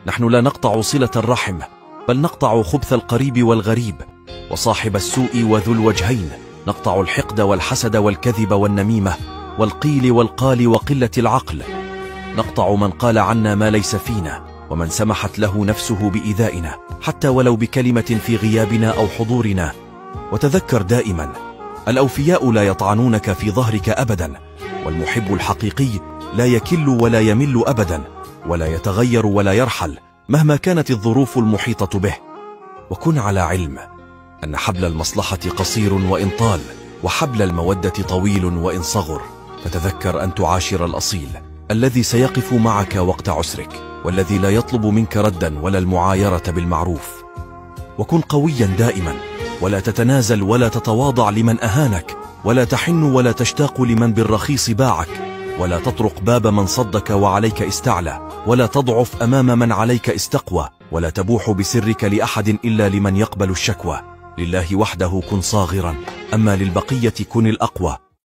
نحن لا نقطع صلة الرحم، بل نقطع خبث القريب والغريب، وصاحب السوء وذو الوجهين. نقطع الحقد والحسد والكذب والنميمة والقيل والقال وقلة العقل. نقطع من قال عنا ما ليس فينا، ومن سمحت له نفسه بإيذائنا، حتى ولو بكلمة في غيابنا أو حضورنا. وتذكر دائما، الأوفياء لا يطعنونك في ظهرك أبدا، والمحب الحقيقي لا يكل ولا يمل أبدا، ولا يتغير ولا يرحل مهما كانت الظروف المحيطة به. وكن على علم أن حبل المصلحة قصير وإن طال، وحبل المودة طويل وإن صغر. فتذكر أن تعاشر الأصيل الذي سيقف معك وقت عسرك، والذي لا يطلب منك ردا ولا المعايرة بالمعروف. وكن قويا دائما، ولا تتنازل ولا تتواضع لمن أهانك، ولا تحن ولا تشتاق لمن بالرخيص باعك، ولا تطرق باب من صدك وعليك استعلى، ولا تضعف أمام من عليك استقوى، ولا تبوح بسرك لأحد إلا لمن يقبل الشكوى. لله وحده كن صاغرا، أما للبقية كن الأقوى.